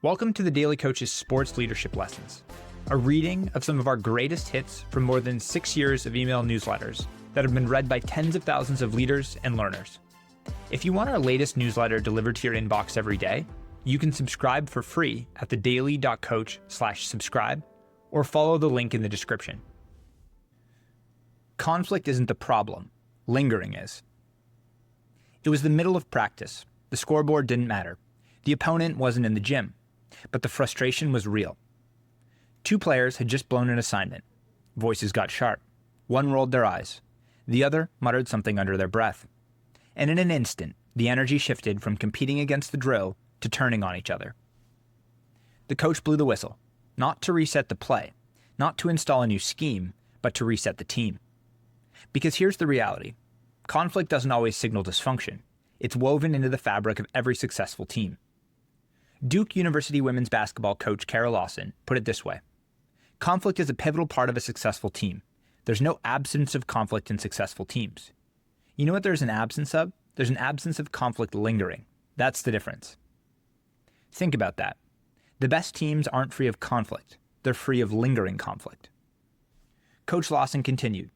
Welcome to the Daily Coach's Sports Leadership Lessons, a reading of some of our greatest hits from more than 6 years of email newsletters that have been read by tens of thousands of leaders and learners. If you want our latest newsletter delivered to your inbox every day, you can subscribe for free at thedaily.coach/subscribe or follow the link in the description. Conflict isn't the problem, lingering is. It was the middle of practice. The scoreboard didn't matter. The opponent wasn't in the gym. But the frustration was real. Two players had just blown an assignment. Voices got sharp. One rolled their eyes. The other muttered something under their breath. And in an instant, the energy shifted from competing against the drill to turning on each other. The coach blew the whistle, not to reset the play, not to install a new scheme, but to reset the team. Because here's the reality. Conflict doesn't always signal dysfunction. It's woven into the fabric of every successful team. Duke University women's basketball coach Kara Lawson put it this way: conflict is a pivotal part of a successful team. There's no absence of conflict in successful teams. You know what there's an absence of? There's an absence of conflict lingering. That's the difference. Think about that. The best teams aren't free of conflict. They're free of lingering conflict. Coach Lawson continued,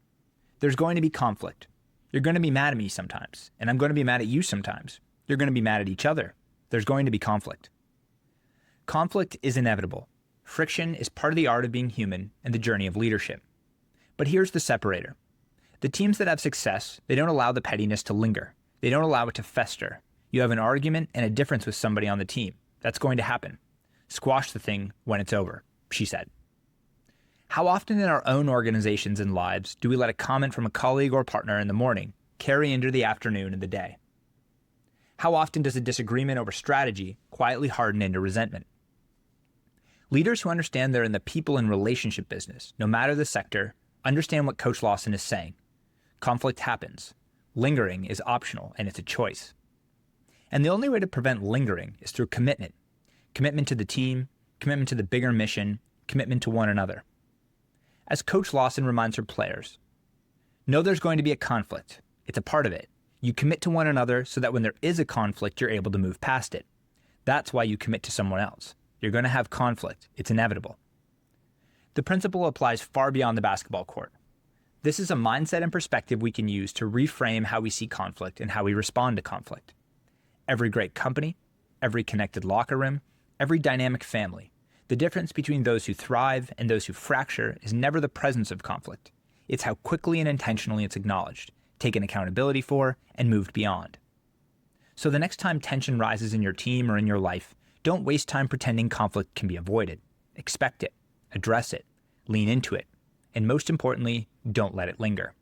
there's going to be conflict. You're going to be mad at me sometimes, and I'm going to be mad at you sometimes. You're going to be mad at each other. There's going to be conflict. Conflict is inevitable. Friction is part of the art of being human and the journey of leadership. But here's the separator. The teams that have success, they don't allow the pettiness to linger. They don't allow it to fester. You have an argument and a difference with somebody on the team. That's going to happen. Squash the thing when it's over, she said. How often in our own organizations and lives do we let a comment from a colleague or partner in the morning carry into the afternoon and the day? How often does a disagreement over strategy quietly harden into resentment? Leaders who understand they're in the people and relationship business, no matter the sector, understand what Coach Lawson is saying. Conflict happens. Lingering is optional, and it's a choice. And the only way to prevent lingering is through commitment. Commitment to the team, commitment to the bigger mission, commitment to one another. As Coach Lawson reminds her players, know there's going to be a conflict. It's a part of it. You commit to one another so that when there is a conflict, you're able to move past it. That's why you commit to someone else. You're going to have conflict. It's inevitable. The principle applies far beyond the basketball court. This is a mindset and perspective we can use to reframe how we see conflict and how we respond to conflict. Every great company, every connected locker room, every dynamic family, the difference between those who thrive and those who fracture is never the presence of conflict. It's how quickly and intentionally it's acknowledged, taken accountability for, and moved beyond. So the next time tension rises in your team or in your life, don't waste time pretending conflict can be avoided. Expect it, address it, lean into it, and most importantly, don't let it linger.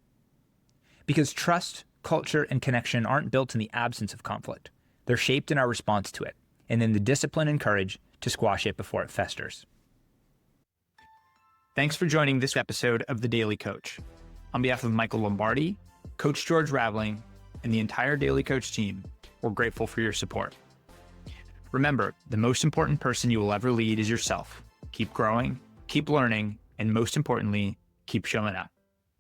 Because trust, culture, and connection aren't built in the absence of conflict. They're shaped in our response to it, and in the discipline and courage to squash it before it festers. Thanks for joining this episode of The Daily Coach. On behalf of Michael Lombardi, Coach George Raveling, and the entire Daily Coach team, we're grateful for your support. Remember, the most important person you will ever lead is yourself. Keep growing, keep learning, and most importantly, keep showing up.